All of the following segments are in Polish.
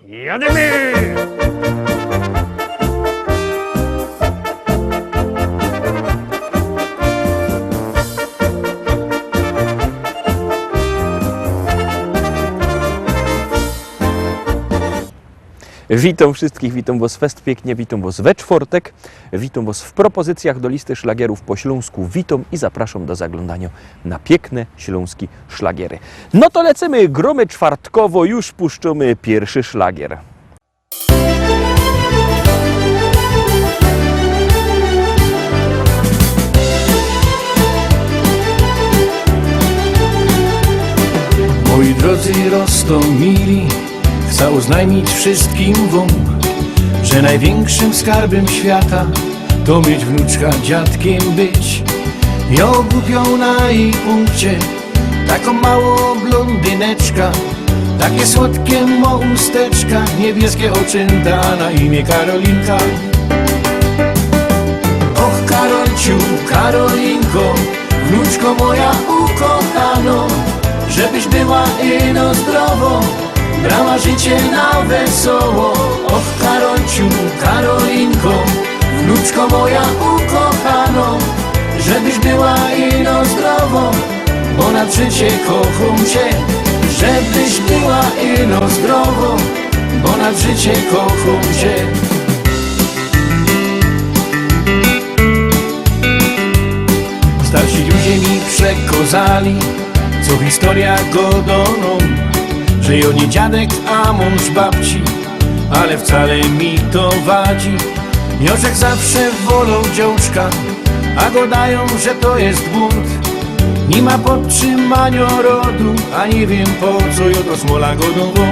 Jademy! Witam wszystkich, witam Was fest pięknie, witam Was we czwartek, witam Was w propozycjach do listy szlagierów po śląsku, witam i zapraszam do zaglądania na piękne śląskie szlagiery. No to lecimy, gromy czwartkowo, już puszczamy pierwszy szlagier. Moi drodzy Rostomili, chcę oznajmić wszystkim wam, że największym skarbem świata to mieć wnuczka, dziadkiem być. Ja ogłupiał na jej punkcie taką małą blondyneczka, takie słodkie mo usteczka, niebieskie oczęta, na imię Karolinka. Och Karolciu, Karolinko, wnuczko moja ukochano, żebyś była ino zdrowo, brała życie na wesoło. Och Karolciu, Karolinko, wnuczko moja ukochano, żebyś była ino zdrowo, bo na życie kocham cię. Żebyś była ino zdrowo, bo na życie kocham cię. Starsi ludzie mi przekazali, co historia godoną, że jo nie dziadek, a mąż babci, ale wcale mi to wadzi. Miożek zawsze wolał dziączka, a go dają, że to jest bunt. Nie ma podtrzymania rodu, a nie wiem po co jo to smola godową.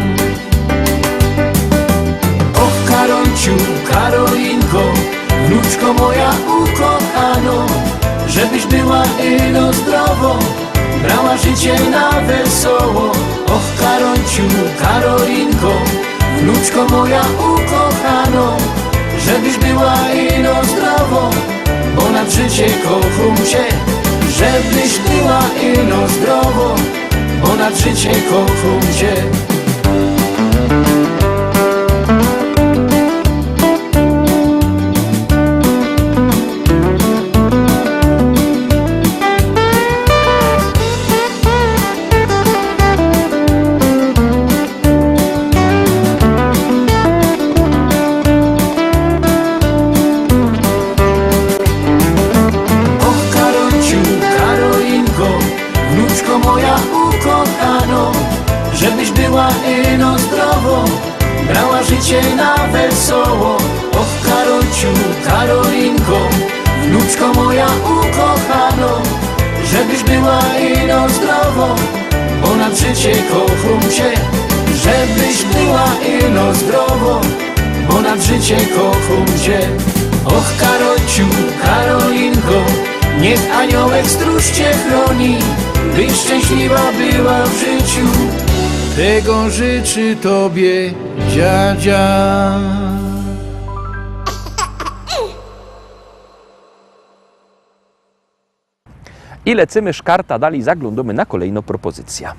Och Karolciu, Karolinko, wnuczko moja ukochano, żebyś była ino zdrowo, brała życie na wesoło. Och Karolciu, Karolinko, wnuczko moja ukochano, żebyś była ino zdrowo, bo na życie kocham cię. Żebyś była ino zdrowo, bo na życie kocham cię. Żebyś była ino zdrowo, brała życie na wesoło. Och Karolciu, Karolinko, wnuczko moja ukochano, żebyś była ino zdrowo, bo na życie kocham cię. Żebyś była ino zdrowo, bo na życie kocham cię. Och Karolciu, Karolinko, niech aniołek stróż cię chroni, byś szczęśliwa była w życiu. Tego życzy tobie dziadzia. I lecimy szkarta dalej, zaglądamy na kolejną propozycję.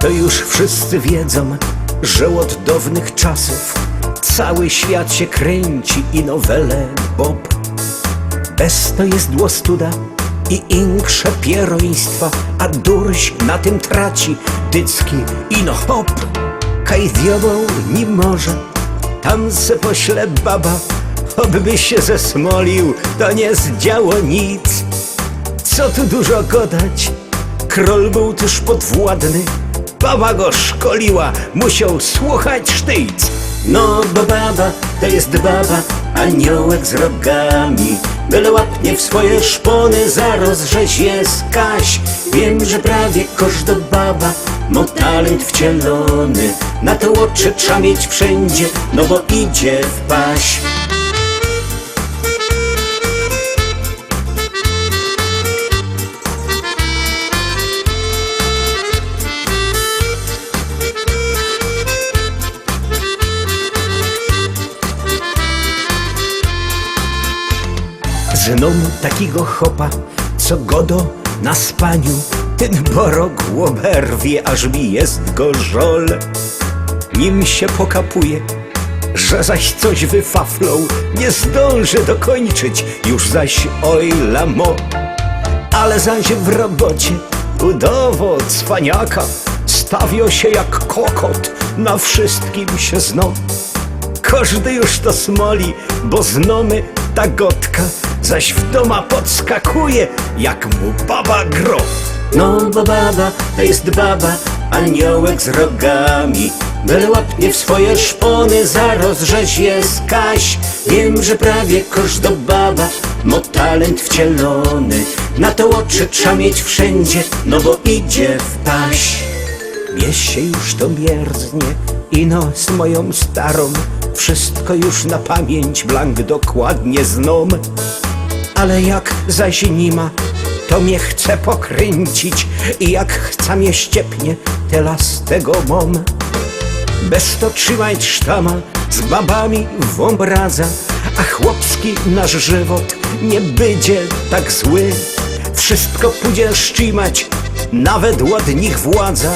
To już wszyscy wiedzą, że od dawnych czasów cały świat się kręci i nowele Bob. Bez to jest dłostuda i inkrze pieroństwa, a durś na tym traci dycki ino hop. Kaj diabeł nie może, tam se pośle baba, obby się zesmolił, to nie zdziało nic. Co tu dużo gadać, król był też podwładny, baba go szkoliła, musiał słuchać sztyjc. No bo baba to jest baba, aniołek z rogami, byle łapnie w swoje szpony, zaraz rzeź jest Kaś. Wiem, że prawie każda baba ma talent wcielony, na to oczy trzeba mieć wszędzie, no bo idzie w paś. Żną takiego chopa, co godo na spaniu, ten borok łoberwie, aż mi jest go żol. Nim się pokapuje, że zaś coś wyfaflął, nie zdąży dokończyć, już zaś oj lamo. Ale zaś w robocie budowo cwaniaka stawio się jak kokot, na wszystkim się zno. Każdy już to smoli, bo znomy ta gotka, zaś w doma podskakuje, jak mu baba gro. No bo baba to jest baba, aniołek z rogami, byle łapnie w swoje szpony, zaraz rzeź jest Kaś. Wiem, że prawie każda baba ma talent wcielony, na to oczy trzeba mieć wszędzie, no bo idzie w paś. Mnie się już to mierznie i no z moją starą wszystko już na pamięć blank dokładnie znam. Ale jak zaś nie ma, to mnie chce pokręcić i jak chce mnie ściepnie, tyle z tego mam. Bez to trzymać sztama z babami wąbradza, a chłopski nasz żywot nie będzie tak zły. Wszystko pójdzie szczimać, nawet od nich władza,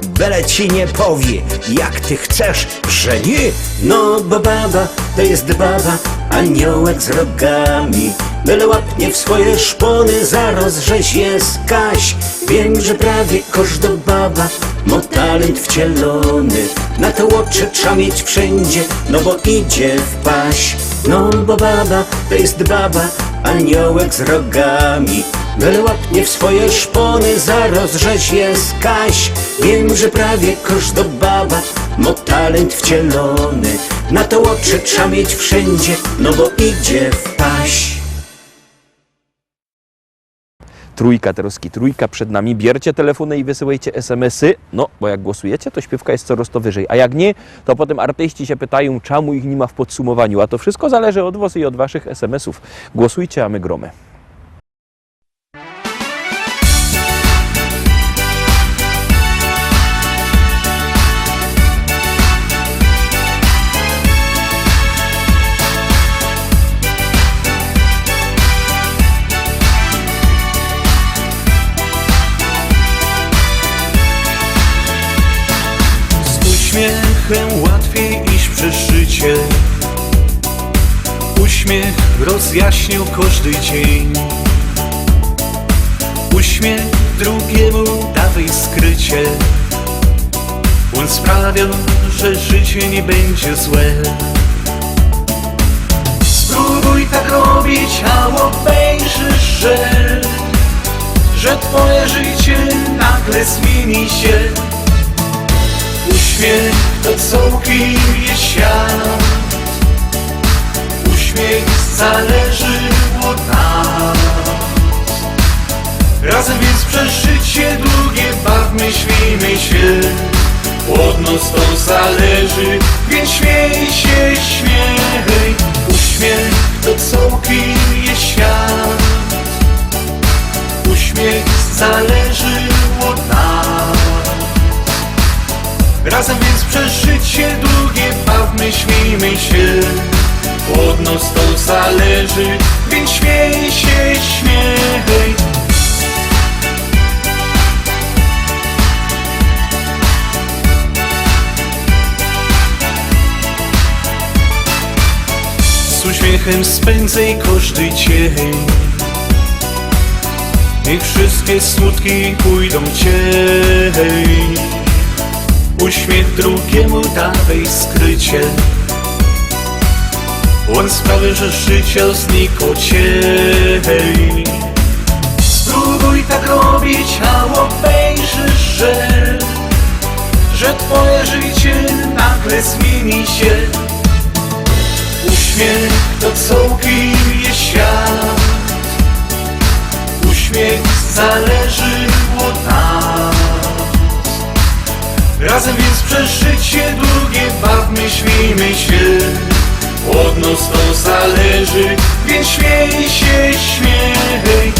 byle ci nie powie, jak ty chcesz, że nie. No bo baba to jest baba, aniołek z rogami, byle łapnie w swoje szpony, zaraz rzeź jest Kaś. Wiem, że prawie każda baba ma talent wcielony, na to oczy trzeba mieć wszędzie, no bo idzie w paś. No bo baba to jest baba, aniołek z rogami, byle łapnie w swoje szpony, zaraz rzeź jest Kaś. Wiem, że prawie każda baba ma talent wcielony, na to oczy trzeba mieć wszędzie, no bo idzie w paś. Trójka, Teroski, trójka przed nami. Bierzcie telefony i wysyłajcie SMS-y. No, bo jak głosujecie, to śpiewka jest coraz to wyżej. A jak nie, to potem artyści się pytają, czemu ich nie ma w podsumowaniu. A to wszystko zależy od was i od waszych SMS-ów. Głosujcie, a my gromy. Uśmiechem łatwiej iść przez życie. Uśmiech rozjaśnił każdy dzień. Uśmiech drugiemu dawaj skrycie. On sprawia, że życie nie będzie złe. Spróbuj tak robić, a obejrzysz, że twoje życie nagle zmieni się. Uśmiech to całkiem jest świat. Uśmiech zależy od nas. Razem więc przez życie długie bawmy, śmiejmy się. Od nas to zależy, więc śmiej się, śmiej. Uśmiech to całkiem jest świat. Uśmiech zależy od nas. Razem więc przez życie długie bawmy, śmiejmy się. Od nas to zależy, więc śmiej się, śmiej. Z uśmiechem spędzaj każdy dzień. Niech wszystkie smutki pójdą cień. Uśmiech drugiemu dawaj skrycie. On sprawi, że życie znikło cień. Spróbuj tak robić, a obejrzysz, że twoje życie nagle zmieni się. Uśmiech to całkiem jest świat. Uśmiech zależy od nas. Razem więc przez życie długie bawmy, śmiejmy się. Od nas to zależy, więc śmiej się, śmiej.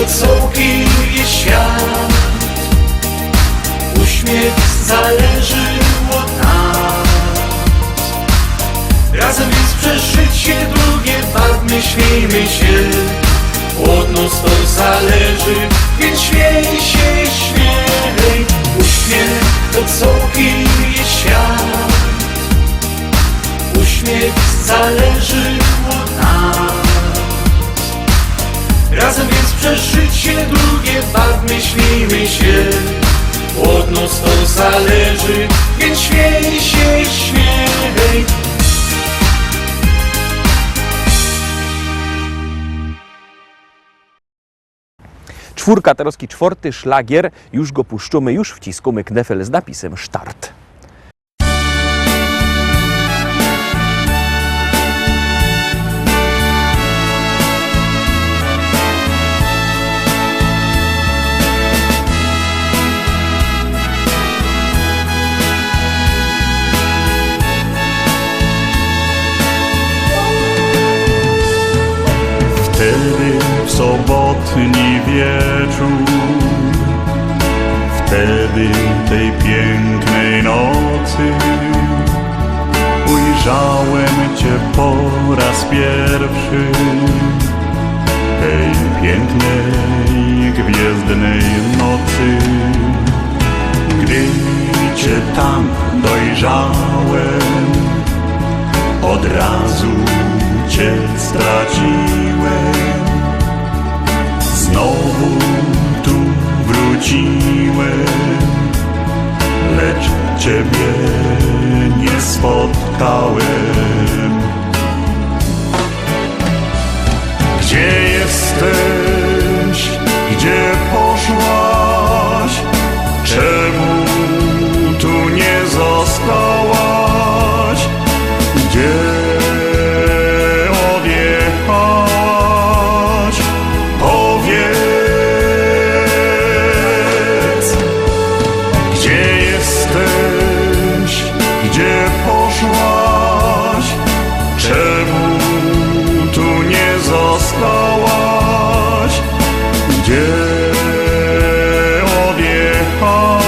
to całkuje świat. Uśmiech zależy od nas. Razem więc przez życie długie bawmy, śmiejmy się. Od nas to zależy, więc śmiej się, śmiej. Uśmiech to całkuje świat. Uśmiech zależy od nas. Razem więc przez życie długie bawmy, śmiejmy się. Od nas to zależy, więc śmiej się, śmiej. Czwórka Tarowski, czwarty szlagier. Już go puszczamy, już wciskamy knefel z napisem Start. Wtedy w sobotni wieczór, wtedy tej pięknej nocy ujrzałem Cię po raz pierwszy, tej pięknej gwiezdnej nocy. Gdy Cię tam dojrzałem, od razu Cię straciłem. Znowu tu wróciłem, lecz Ciebie nie spotkałem. Gdzie jesteś? Gdzie poszłaś? Czemu tu nie zostałaś? Gdzie odjechałaś? Powiedz. Gdzie jesteś? Gdzie poszłaś? Czemu tu nie zostałaś? Gdzie odjechałaś?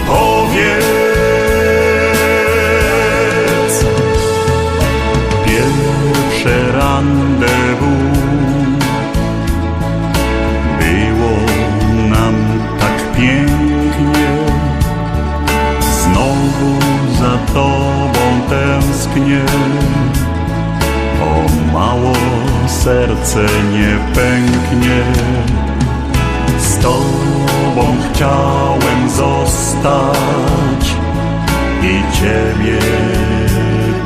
Powiedz. Pierwsze rendezvous było nam tak pięknie. Znowu za Tobą tęsknię. O mało serce nie pęknie. Z Tobą chciałem zostać i Ciebie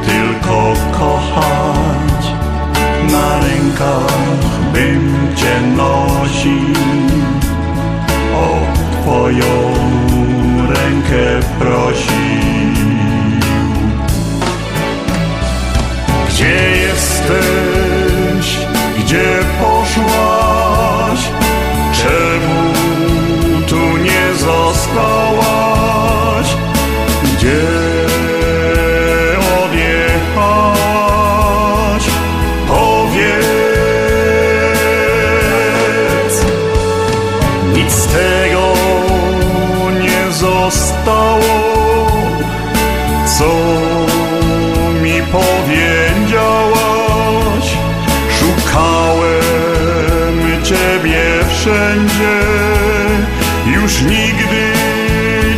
tylko kochać. Na rękach bym Cię nosił, o Twoją rękę prosił. Gdzie jesteś? Gdzie poszłaś? Czemu tu nie zostałaś? Gdzie odjechałaś? Powiedz. Nic z tego nie zostało, co mi powiedziałaś. Szukałem Ciebie wszędzie, już nigdy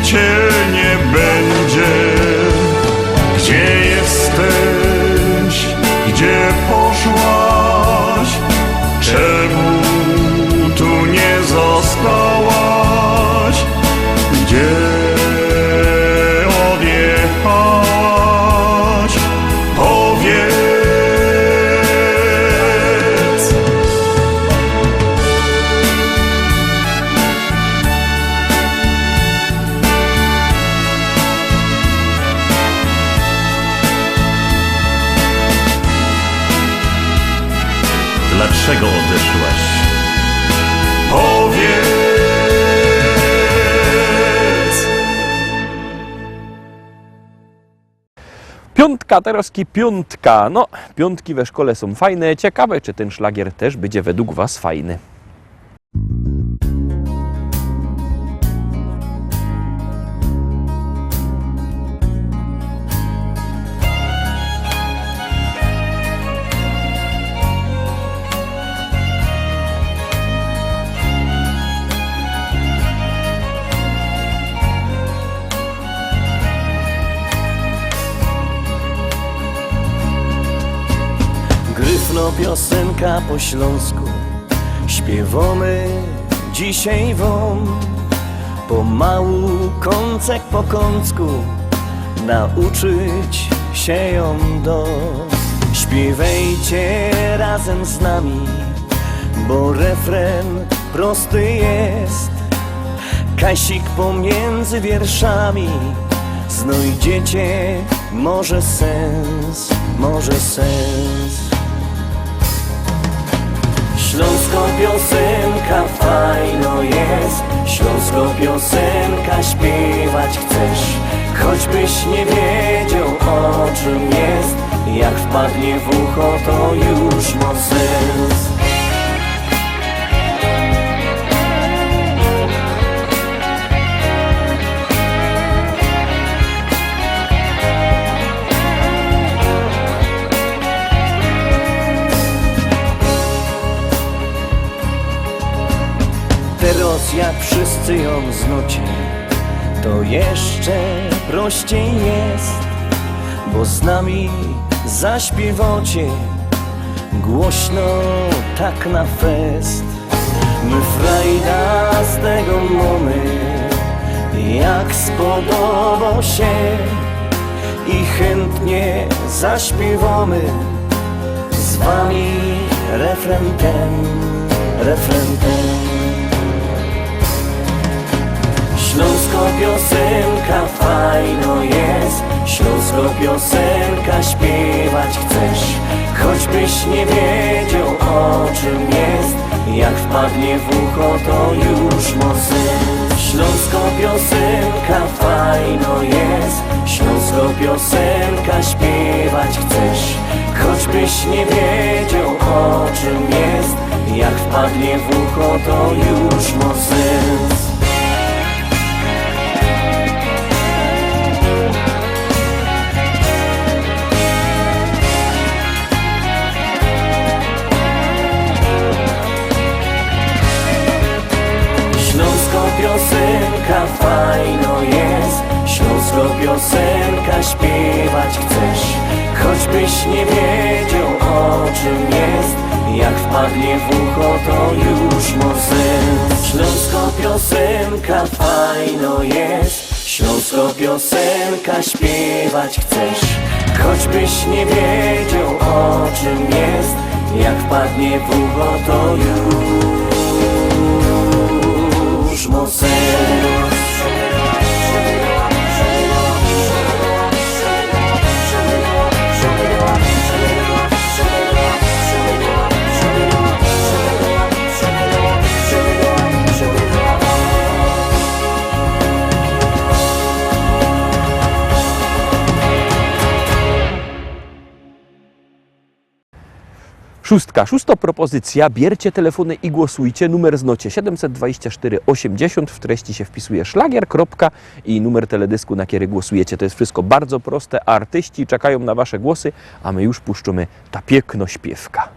Cię nie będzie. Gdzie jesteś? Gdzie poszłaś? Czemu tu nie zostałaś? Gdzie odjechałaś? Powiedz. Dlaczego odeszłaś? Powiedz. Piątka, teroski piątka. No, piątki we szkole są fajne. Ciekawe, czy ten szlagier też będzie według Was fajny. Gryfno piosenka po śląsku, śpiewamy dzisiaj wam. Pomału, kącek po kącku, nauczyć się ją do. Śpiewajcie razem z nami, bo refren prosty jest. Kasik pomiędzy wierszami, znajdziecie może sens, może sens. Śląsko piosenka fajno jest, śląsko piosenka śpiewać chcesz. Choćbyś nie wiedział o czym jest, jak wpadnie w ucho to już ma sens. Teraz jak wszyscy ją znuci, to jeszcze prościej jest, bo z nami zaśpiewacie głośno tak na fest. My frajda z tego mamy, jak spodoba się, i chętnie zaśpiewamy z wami refren ten, refren ten. Śląsko piosenka fajno jest, śląsko piosenka śpiewać chcesz. Choćbyś nie wiedział o czym jest, jak wpadnie w ucho to już ma sens. Śląsko piosenka fajno jest, śląsko piosenka śpiewać chcesz. Choćbyś nie wiedział o czym jest, jak wpadnie w ucho to już ma sens. Piosenka fajno jest, śląsko piosenka śpiewać chcesz. Choćbyś nie wiedział o czym jest, jak wpadnie w ucho to już ma sens. Śląsko piosenka fajno jest, śląsko piosenka śpiewać chcesz. Choćbyś nie wiedział o czym jest, jak wpadnie w ucho to już ma sens. Szósta propozycja. Bierzcie telefony i głosujcie. Numer znocie 724 80. W treści się wpisuje szlagier, kropka i numer teledysku, na który głosujecie. To jest wszystko bardzo proste. Artyści czekają na Wasze głosy, a my już puszczamy ta piękno śpiewka.